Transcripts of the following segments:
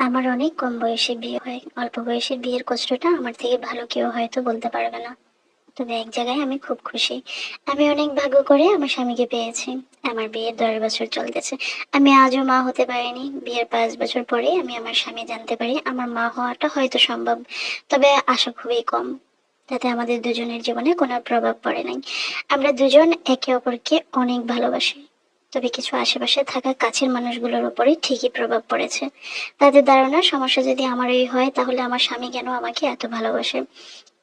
আমার অনেক কম বয়সে বিয়ে হয়। অল্প বয়সের বিয়ের কষ্টটা আমার থেকে ভালো কেউ হয়তো বলতে পারবে না। তবে এক জায়গায় আমি খুব খুশি। আমি অনেক ভাগ্য করে আমার স্বামীকে পেয়েছি। আমার বিয়ের 10 বছর চলতেছে। আমি আজও মা হতে পারিনি। বিয়ের 5 বছর পরে আমি আমার স্বামী জানতে পারি আমার মা হওয়াটা হয়তো সম্ভব, তবে আশা খুবই কম। তাতে আমাদের দুজনের জীবনে কোনো প্রভাব পড়ে নাই। আমরা দুজন একে অপরকে অনেক ভালোবাসি। তবে কিছু আশেপাশে থাকা কাছের মানুষগুলোর উপরে ঠিকই প্রভাব পড়েছে। তাদের ধারণা সমস্যা যদি আমারই হয় তাহলে আমার স্বামী কেন আমাকে এত ভালোবাসে।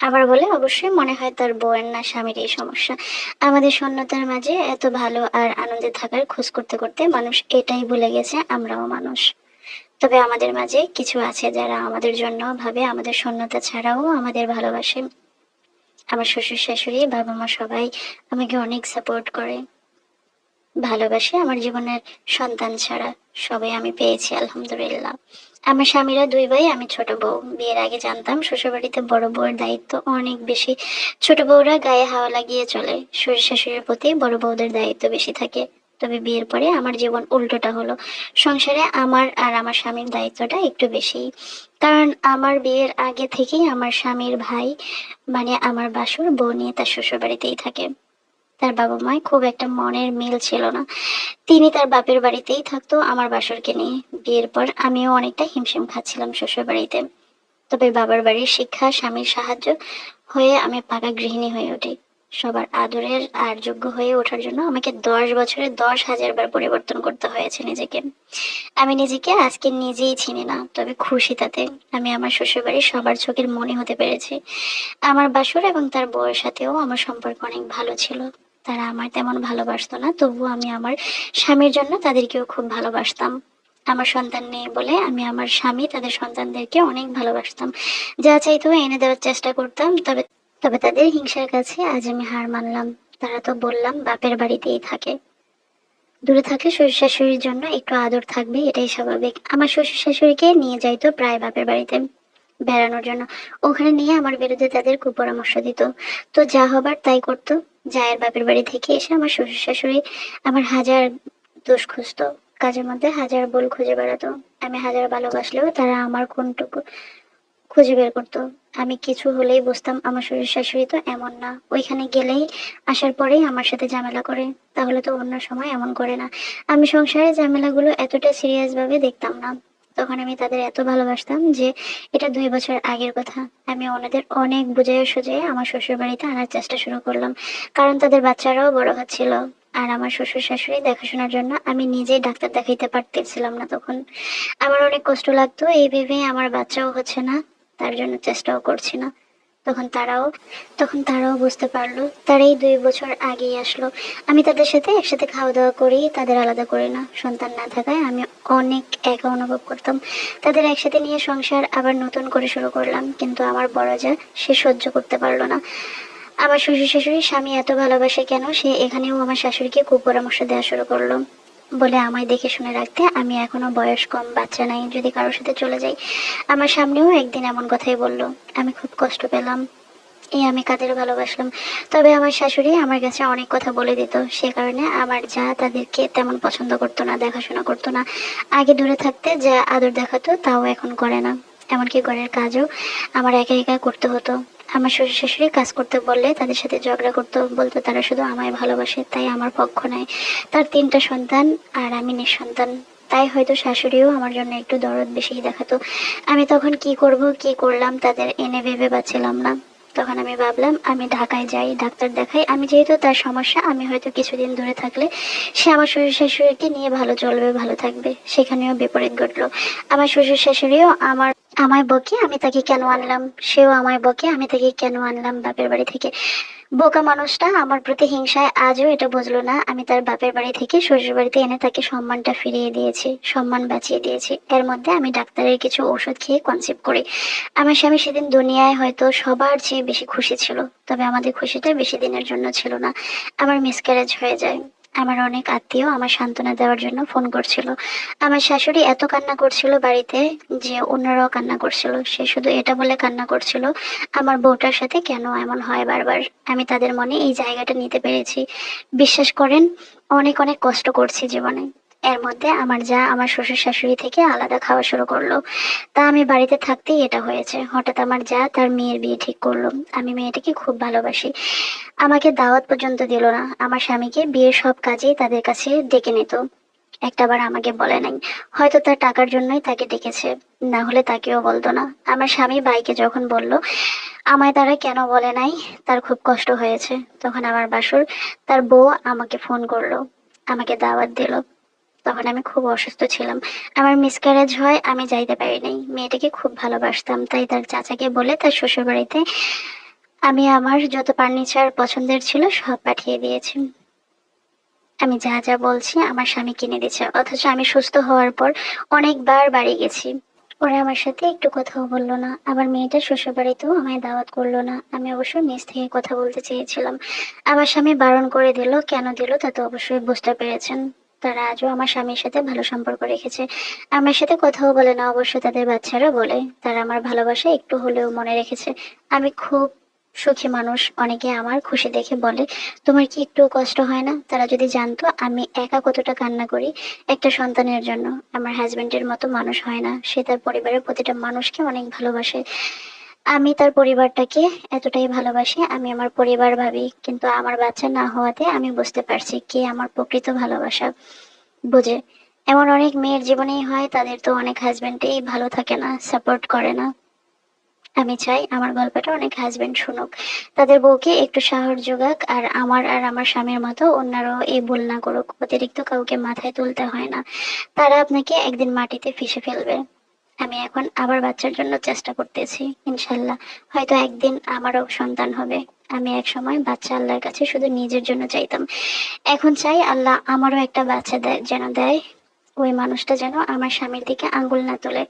আবার বলে অবশ্যই মনে হয় তার বউয়ের না স্বামীর এই সমস্যা। আমাদের শূন্যতার মাঝে এত ভালো আর আনন্দে থাকার খোঁজ করতে করতে মানুষ এটাই ভুলে গেছে আমরাও মানুষ। তবে আমাদের মাঝে কিছু আছে যারা আমাদের জন্য ভাবে, আমাদের শূন্যতা ছাড়াও আমাদের ভালোবাসে। আমার শ্বশুর শাশুড়ি বাবা মা সবাই আমাকে অনেক সাপোর্ট করে, ভালোবাসে। আমার জীবনের সন্তান ছাড়া সবাই আমি পেয়েছি আলহামদুলিল্লাহ। আমার স্বামীরা 2 ভাই, আমি ছোট বউ। বিয়ের আগে জানতাম শ্বশুরবাড়িতে বড় বউয়ের দায়িত্ব অনেক বেশি। ছোট বউরা গায়ে হাওয়া লাগিয়ে চলে, শ্বশুর শাশুড়ির প্রতি বড় বউদের দায়িত্ব বেশি থাকে। তবে বিয়ের পরে আমার জীবন উল্টোটা হলো। সংসারে আমার আর আমার স্বামীর দায়িত্বটা একটু বেশি। কারণ আমার বিয়ের আগে থেকেই আমার স্বামীর ভাই, মানে আমার বাসুর, বউ নিয়ে তার শ্বশুর বাড়িতেই থাকে। তার বাবা মায় খুব একটা মনের মিল ছিল না। তিনি তার বাপের বাড়িতেই থাকতো আমার বাসরকে নিয়ে। বিয়ের পর আমিও অনেকটা হিমশিম খাচ্ছিলাম শ্বশুর বাড়িতে। তবে বাবার বাড়ির শিক্ষা, স্বামীর সাহায্য হয়ে আমি পাকা গৃহিণী হয়ে উঠি। সবার আদরের আর যোগ্য হয়ে ওঠার জন্য আমাকে 10 বছরে 10,000 বার পরিবর্তন করতে হয়েছে নিজেকে। আমি নিজেকে আজকে নিজেই চিনি না, তবে খুশি তাতে। আমি আমার শ্বশুরবাড়ির সবার চোখের মনি হতে পেরেছি। আমার বাসুর এবং তার বউয়ের সাথেও আমার সম্পর্ক অনেক ভালো ছিল। তারা আমার তেমন ভালোবাসতো না, তবুও আমি আমার স্বামীর জন্য তাদেরকেও খুব ভালোবাসতাম। আমার সন্তান নেই বলে আমি আমার স্বামী তাদের সন্তানদেরকে অনেক ভালোবাসতাম। যা চাইতো এনে দেওয়ার চেষ্টা করতাম। তবে তবে তাদের হিংসার কাছে আজ আমি হার মানলাম। তারা তো বললাম বাপের বাড়িতেই থাকে। দূরে থাকলে শ্বশুর শাশুড়ির জন্য একটু আদর থাকবে, এটাই স্বাভাবিক। আমার শ্বশুর শাশুড়িকে নিয়ে যাইতো প্রায় বাপের বাড়িতে বেড়ানোর জন্য। ওখানে নিয়ে আমার বিরুদ্ধে তাদের কুপরামর্শ দিত। তো যা হবার তাই করতো। জায়ের বাপের বাড়ি থেকে এসে আমার শ্বশুর শাশুড়ি আমার হাজার দোষ খুঁজতো। কাজের মধ্যে হাজার ভুল খুঁজে বেড়াতো। আমি হাজার ভালোবাসলেও তারা আমার কোনটুকু খুঁজে বের করতো। আমি কিছু হলেই বুঝতাম আমার শ্বশুর শাশুড়ি তো এমন না, ওইখানে গেলেই আসার পরেই আমার সাথে ঝামেলা করে। তাহলে তো অন্য সময় এমন করে না। আমি সংসারের ঝামেলাগুলো এতটা সিরিয়াস ভাবে দেখতাম না। তখন আমি তাদের এত ভালোবাসতাম যে এটা 2 বছর আগের কথা। আমি ওনাদের অনেক বুঝিয়ে সুঝিয়ে আমার শ্বশুর বাড়িতে আনার চেষ্টা শুরু করলাম, কারণ তাদের বাচ্চারাও বড় হচ্ছিল। আর আমার শ্বশুর শাশুড়ি দেখাশোনার জন্য আমি নিজেই ডাক্তার দেখাইতে পারতেছিলাম না তখন। আমার অনেক কষ্ট লাগতো এই ভেবে আমার বাচ্চাও হচ্ছে না, তার জন্য চেষ্টাও করছি না। তখন তারাও তখন তারাও বুঝতে পারলো। তারাই 2 বছর আগেই আসলো। আমি তাদের সাথে একসাথে খাওয়া দাওয়া করি, তাদের আলাদা করি না। সন্তান না থাকায় আমি অনেক একা অনুভব করতাম। তাদের একসাথে নিয়ে সংসার আবার নতুন করে শুরু করলাম, কিন্তু আমার বড় যা, সে সহ্য করতে পারলো না। আমার শ্বশুর শাশুড়ি স্বামী এত ভালোবাসে কেন, সে এখানেও আমার শাশুড়িকে কুপরামর্শ দেওয়া শুরু করলো। বলে আমায় দেখে শুনে রাখতে, আমি এখনো বয়স কম, বাচ্চা নাই, যদি কারোর সাথে চলে যাই। আমার সামনেও একদিন এমন কথাই বলল। আমি খুব কষ্ট পেলাম। আমি কাদের ভালোবাসলাম। তবে আমার শাশুড়ি আমার কাছে অনেক কথা বলে দিত, সে কারণে আমার যা তাদেরকে তেমন পছন্দ করতো না, দেখাশোনা করতো না। আগে দূরে থাকতে যা আদর দেখাতো তাও এখন করে না। এমনকি ঘরের কাজও আমার একা একা করতে হতো। আমার শ্বশুর শাশুড়ি কাজ করতে বললে তাদের সাথে ঝগড়া করতো, বলতো তারা শুধু আমায় ভালোবাসে, তাই আমার পক্ষ নেয়। তার 3টা সন্তান আর আমি নিঃসন্তান, তাই হয়তো শাশুড়িও আমার জন্য একটু দরদ বেশিই দেখাতো। আমি তখন কি করব কি করলাম তাদের এনে ভেবে পাচ্ছিলাম না। তখন আমি ভাবলাম আমি ঢাকায় যাই, ডাক্তার দেখাই। আমি যেহেতু তার সমস্যা, আমি হয়তো কিছুদিন দূরে থাকলে সে আমার শ্বশুর শাশুড়িকে নিয়ে ভালো চলবে, ভালো থাকবে। সেখানেও বিপরীত ঘটলো। আমার শ্বশুর শাশুড়িও আমায় বকে আমি তাকে কেন আনলাম, সেও আমায় বকে আমি তাকে কেন আনলাম বাপের বাড়ি থেকে। বোকা মানুষটা আমার প্রতি হিংসায় আজও এটা বুঝলো না আমি তার বাপের বাড়ি থেকে শ্বশুর বাড়িতে এনে তাকে সম্মানটা ফিরিয়ে দিয়েছি, সম্মান বাঁচিয়ে দিয়েছি। এর মধ্যে আমি ডাক্তারের কিছু ওষুধ খেয়ে কনসিভ করি। আমার স্বামী সেদিন দুনিয়ায় হয়তো সবার চেয়ে বেশি খুশি ছিল। তবে আমাদের খুশিটা বেশি দিনের জন্য ছিল না। আমার মিসক্যারেজ হয়ে যায়। আমার অনেক আত্মীয় আমার সান্ত্বনা দেওয়ার জন্য ফোন করছিল। আমার শাশুড়ি এত কান্না করছিল বাড়িতে যে অন্যরাও কান্না করছিল। সে শুধু এটা বলে কান্না করছিল, আমার বউটার সাথে কেন এমন হয় বারবার। আমি তাদের মনে এই জায়গাটা নিতে পেরেছি। বিশ্বাস করেন, অনেক অনেক কষ্ট করছি জীবনে। এর মধ্যে আমার যা আমার শ্বশুর শাশুড়ি থেকে আলাদা খাওয়া শুরু করলো। তা আমি বাড়িতে থাকতেই এটা হয়েছে। হঠাৎ আমার যা তার মেয়ের বিয়ে ঠিক করলো। আমি মেয়েটাকে খুব ভালোবাসি। আমাকে দাওয়াত পর্যন্ত দিল না। আমার স্বামীকে বিয়ের সব কাজেই তাদের কাছে ডেকে নিত, একটাবার আমাকে বলে নাই। হয়তো তার টাকার জন্যই তাকে ডেকেছে, না হলে তাকেও বলতো না। আমার স্বামী ভাইকে যখন বলল আমায় তারা কেন বলে নাই, তার খুব কষ্ট হয়েছে, তখন আমার বাসুর তার বউ আমাকে ফোন করলো, আমাকে দাওয়াত দিল। তখন আমি খুব অসুস্থ ছিলাম, আমার মিসক্যারেজ হয়, আমি যাইতে পারি নাই। মেয়েটাকে খুব ভালোবাসতাম, তাই তার চাচাকে বলে তার শ্বশুর বাড়িতে আমি আমার যত ফার্নিচার পছন্দের ছিল সব পাঠিয়ে দিয়েছি। আমি যা যা বলছি আমার স্বামী কিনে দিচ্ছে, অথচ আমি সুস্থ হওয়ার পর অনেকবার বাড়ি গেছি। ওরা আমার সাথে একটু কথাও বললো না। আবার মেয়েটা শ্বশুর বাড়িতেও আমায় দাওয়াত করলো না। আমি অবশ্য মেস থেকে কথা বলতে চেয়েছিলাম, আমার স্বামী বারণ করে দিল। কেন দিল তা তো অবশ্যই বুঝতে পেরেছেন। তারা আজও আমার স্বামীর সাথে ভালো সম্পর্ক রেখেছে, আমার সাথে কথাও বলে না, অবশ্য তাদের বাচ্চারা বলে। তারা আমার ভালোবাসা একটু হলেও মনে রেখেছে। আমি খুব সুখী মানুষ। অনেকে আমার খুশি দেখে বলে তোমার কি একটু কষ্ট হয় না? তারা যদি জানতো আমি একা কতটা কান্না করি একটা সন্তানের জন্য। আমার হাজবেন্ডের মতো মানুষ হয় না, সে তার পরিবারের প্রতিটা মানুষকে অনেক ভালোবাসে। আমি তার পরিবারটাকে এতটাই ভালোবাসি, আমি আমার পরিবার ভাবি। কিন্তু আমার বাচ্চা না হওয়াতে আমি বুঝতে পারছি কে আমার প্রকৃত ভালোবাসা বোঝে। এমন অনেক মেয়ের জীবনেই হয়, তাদের তো অনেক হাজবেন্ডই ভালো থাকে না, সাপোর্ট করে না। আমি চাই আমার গল্পটা অনেক হাজবেন্ড শুনুক, তাদের বউকে একটু সাহস যোগাক, আর আমার স্বামীর মতো অন্যরাও এই ভুল না করুক। অতিরিক্ত কাউকে মাথায় তুলতে হয় না, তারা আপনাকে একদিন মাটিতে ফেসে ফেলবে। আমি এখন আবার বাচ্চার জন্য চেষ্টা করতেছি, ইনশাল্লাহ হয়তো একদিন আমারও সন্তান হবে। আমি এক সময় বাচ্চা আল্লাহর কাছে শুধু নিজের জন্য চাইতাম, এখন চাই আল্লাহ আমারও একটা বাচ্চা দেয়, যেন দেয় ওই মানুষটা যেন আমার স্বামীর দিকে আঙ্গুল না তোলে,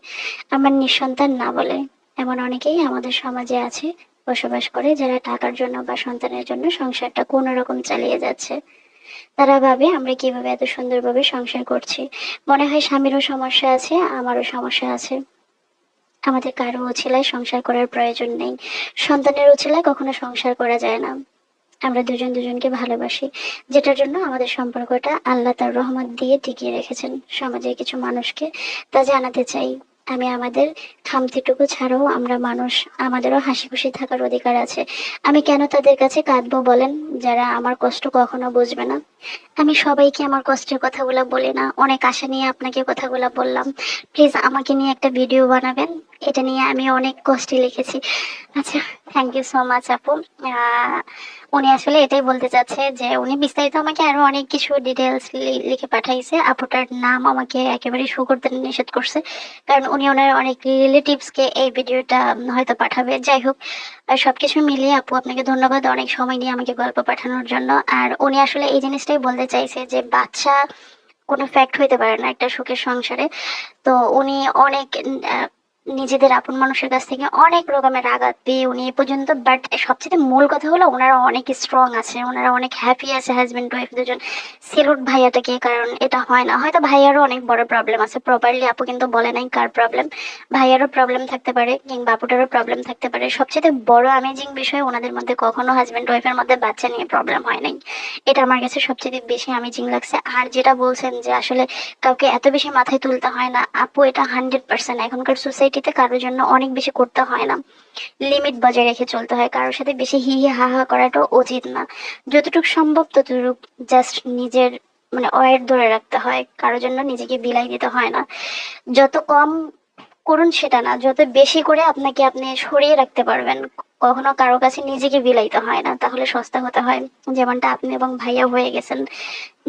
আমার নিঃসন্তান না বলে। এমন অনেকেই আমাদের সমাজে আছে, বসবাস করে, যারা টাকার জন্য বা সন্তানের জন্য সংসারটা কোনো রকম চালিয়ে যাচ্ছে। তারা ভাবে আমরা কিভাবে এত সুন্দরভাবে সংসার করছি। মনে হয় স্বামীরও সমস্যা আছে, আমারও সমস্যা আছে। আমাদের কারো উছিলায় সংসার করার প্রয়োজন নেই, সন্তানের উছিলায় কখনো সংসার করা যায় না। আমরা দুজন দুজনকে ভালোবাসি, যেটার জন্য আমাদের সম্পর্কটা আল্লাহ তার রহমত দিয়ে টিকিয়ে রেখেছেন। সমাজের কিছু মানুষকে তা জানাতে চাই, আমি আমাদের খামতিটুকু ছাড়াও আমরা মানুষ, আমাদেরও হাসি খুশি থাকার অধিকার আছে। আমি কেন তাদের কাছে কাঁদবো বলেন, যারা আমার কষ্ট কখনো বুঝবে না। আমি সবাইকে আমার কষ্টের কথাগুলো বলি না, অনেক আশা নিয়ে আপনাকে কথাগুলো বললাম। প্লিজ আমাকে নিয়ে একটা ভিডিও বানাবেন, এটা নিয়ে আমি অনেক কষ্টে লিখেছি। আচ্ছা, থ্যাংক ইউ সো মাচ আপু। আহ, উনি আসলে এটাই বলতে চাচ্ছে যে উনি বিস্তারিত আমাকে আরো অনেক কিছু ডিটেলস লিখে পাঠাইছে। আপুটার নাম আমাকে একেবারে শো করতে নিষেধ করছে, কারণ উনি ওনার অনেক রিলেটিভস কে এই ভিডিওটা হয়তো পাঠাবে। যাই হোক, সবকিছু মিলিয়ে আপু আপনাকে ধন্যবাদ অনেক সময় নিয়ে আমাকে গল্প পাঠানোর জন্য। আর উনি আসলে এই জিনিসটাই বলতে চাইছে যে বাচ্চা কোনো ফ্যাক্ট হইতে পারে না একটা সুখের সংসারে। তো উনি অনেক নিজেদের আপন মানুষের কাছ থেকে অনেক রকমের আঘাত পেয়ে উনি এ পর্যন্ত, বাট সবচেয়ে মূল কথা হলো ওনারা অনেক স্ট্রং আছে, ওনারা অনেক হ্যাপি আছে, হাজবেন্ড ওয়াইফ দুজন। সেলুট ভাইয়াটাকে, কারণ এটা হয় না। হয়তো ভাইয়ারও অনেক বড় প্রবলেম আছে, প্রপারলি আপু কিন্তু বলে নাই কার প্রবলেম। ভাইয়ারও প্রবলেম থাকতে পারে, কিংবা আপুটারও প্রবলেম থাকতে পারে। সবচেয়ে বড় অ্যামেজিং বিষয়, ওনাদের মধ্যে কখনো হাজবেন্ড ওয়াইফের মধ্যে বাচ্চা নিয়ে প্রবলেম হয় নাই। এটা আমার কাছে সবচেয়ে বেশি অ্যামেজিং লাগছে। আর যেটা বলছেন যে আসলে কাউকে এত বেশি মাথায় তুলতে হয় না, আপু এটা 100%। এখনকার সোসাইটিতে কারোর জন্য অনেক বেশি করতে হয় না, লিমিট বজায় রেখে চলতে হয়। কারোর সাথে বেশি হি হি হা হা করাটা উচিত না। যতটুকু সম্ভব ততটুকু জাস্ট নিজের মানে ওয়েট ধরে রাখতে হয়, কারোর জন্য নিজেকে বিলাই দিতে হয় না। যত কম করুন সেটা না, যত বেশি করে আপনাকে আপনি সরিয়ে রাখতে পারবেন। কখনো কারো কাছে নিজেকে বিলাইতে হয় না, তাহলে সস্তা হতে হয়। যেমনটা আপনি এবং ভাইয়া হয়ে গেছেন,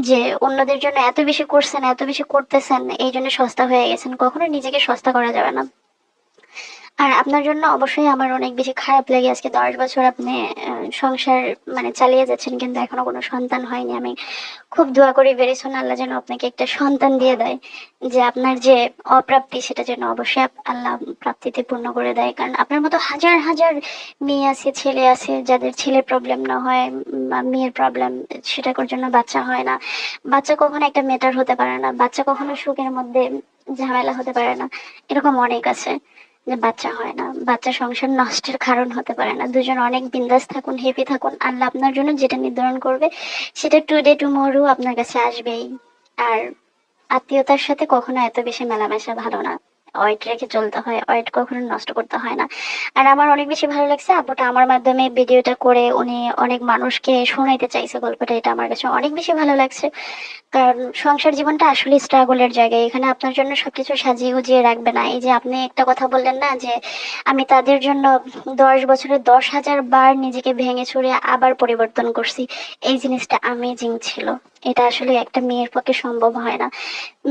যে অন্যদের জন্য এত বেশি করছেন, এত বেশি করতেছেন, এই জন্য সস্তা হয়ে গেছেন। কখনো নিজেকে সস্তা করা যাবে না। আর আপনার জন্য অবশ্যই আমার অনেক বেশি খারাপ লাগে, আজকে 10 বছর আপনি সংসার মানে চালিয়ে যাচ্ছেন, কিন্তু এখনো কোনো সন্তান হয়নি। আমি খুব দোয়া করি ভেরি সুন আল্লাহ যেন আপনাকে একটা সন্তান দিয়ে দেয়, যে আপনার যে অপ্রাপ্তি সেটা যেন অবশ্যই আল্লাহ প্রাপ্তিতে পূর্ণ করে দেয়। কারণ আপনার মতো হাজার হাজার মেয়ে আছে, ছেলে আছে, যাদের ছেলের প্রবলেম না হয়, মেয়ের প্রবলেম, সেটার জন্য বাচ্চা হয় না। বাচ্চা কখনো একটা মেটার হতে পারে না, বাচ্চা কখনো সুখের মধ্যে ঝামেলা হতে পারে না। এরকম অনেক আছে যে বাচ্চা হয় না, বাচ্চা সংসার নষ্টের কারণ হতে পারে না। দুজন অনেক বিন্দাস থাকুন, হ্যাপি থাকুন, আল্লাহ আপনার জন্য যেটা নির্ধারণ করবে সেটা টুডে টুমরো আপনার কাছে আসবেই। আর আত্মীয়তার সাথে কখনো এত বেশি মেলামেশা ভালো না। ওয়েট রেখে চলতে হয়, ওয়েট কখনো নষ্ট করতে হয় না। আর আমার অনেক বেশি ভালো লাগছে আপুটা আমার মাধ্যমে ভিডিওটা করে উনি অনেক মানুষকে শোনাইতে চাইছে গল্পটা, এটা আমার কাছে অনেক বেশি ভালো লাগছে। কারণ সংসার জীবনটা আসলে স্ট্রাগলের জায়গায়, এখানে আপনার জন্য সবকিছু সাজিয়ে গুজিয়ে রাখবে না। এই যে আপনি একটা কথা বললেন না যে আমি তাদের জন্য 10 বছরে 10,000 বার নিজেকে ভেঙে চুরে আবার পরিবর্তন করছি, এই জিনিসটা অ্যামেজিং ছিল। এটা আসলে একটা মেয়ের পক্ষে সম্ভব হয় না।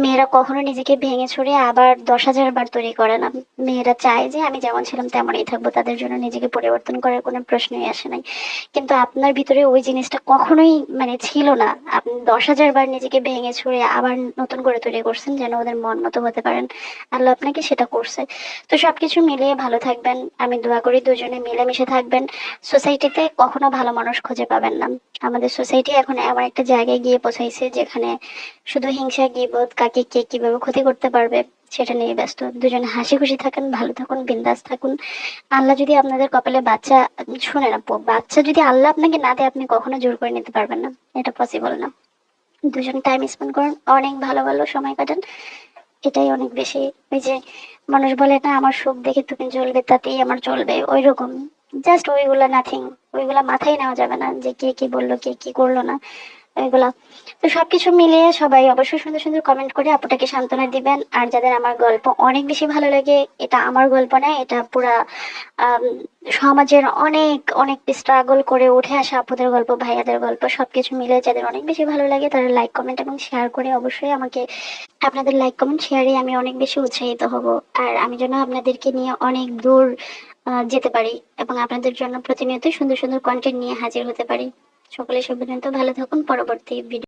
মেয়েরা কখনো নিজেকে ভেঙে চুরে আবার 10,000 বার তৈরি করে না। মেয়েরা চায় যে আমি যেমন ছিলাম তেমনই থাকবো, তাদের জন্য নিজেকে পরিবর্তন করার কোনো প্রশ্নই আসে নাই। কিন্তু আপনার ভিতরে ওই জিনিসটা কখনোই মানে ছিল না। আপনি 10,000 বার নিজেকে ভেঙে ছুঁড়ে আবার নতুন করে তৈরি করছেন যেন ওদের মন মতো হতে পারেন। আল্লাহ আপনাকে সেটা করছে। তো সবকিছু মিলিয়ে ভালো থাকবেন, আমি দোয়া করি দুজনে মিলেমিশে থাকবেন। সোসাইটিতে কখনো ভালো মানুষ খুঁজে পাবেন না। আমাদের সোসাইটি এখন এমন একটা জায়গায় গিয়ে পৌঁছাইছে যেখানে শুধু হিংসা গিবত, কাকে কে কিভাবে ক্ষতি করতে পারবে সেটা নিয়ে ব্যস্ত। দুজনে হাসি খুশি থাকেন, ভালো থাকুন, বিন্দাস থাকুন। আল্লাহ যদি আপনাদের কপালে বাচ্চা, শুনেন আপু, বাচ্চা যদি আল্লাহ আপনাকে না দেয় আপনি কখনো জোর করে নিতে পারবেন না, এটা পসিবল না। দুজন টাইম স্পেন্ড করুন, অনেক ভালো ভালো সময় কাটান, এটাই অনেক বেশি। ওই যে মানুষ বলে না আমার সুখ দেখে তুমি জ্বলবে তাতেই আমার চলবে, ওই রকম। জাস্ট ওইগুলা নাথিং, ওইগুলা মাথায় নেওয়া যাবে না যে কে কি বললো কে কি করলো না, এগুলা। তো সবকিছু মিলিয়ে সবাই অবশ্যই সুন্দর সুন্দর কমেন্ট করে আপুটাকে সান্ত্বনা দিবেন। আর যাদের আমার গল্প অনেক বেশি ভালো লাগে, এটা আমার গল্প না, এটা পুরা আম, সমাজের অনেক অনেক স্ট্রাগল করে উঠে আসা আপুদের গল্প, ভাইয়াদের গল্প, সবকিছু মিলে যাদের অনেক বেশি ভালো লাগে তারা লাইক কমেন্ট এবং শেয়ার করে অবশ্যই আমাকে, আপনাদের লাইক কমেন্ট শেয়ারে আমি অনেক বেশি উৎসাহিত হব। আর আমি যেন আপনাদেরকে নিয়ে অনেক দূর যেতে পারি এবং আপনাদের জন্য প্রতিনিয়ত সুন্দর সুন্দর কন্টেন্ট নিয়ে হাজির হতে পারি। সকলে সে পর্যন্ত ভালো থাকুন, পরবর্তী ভিডিও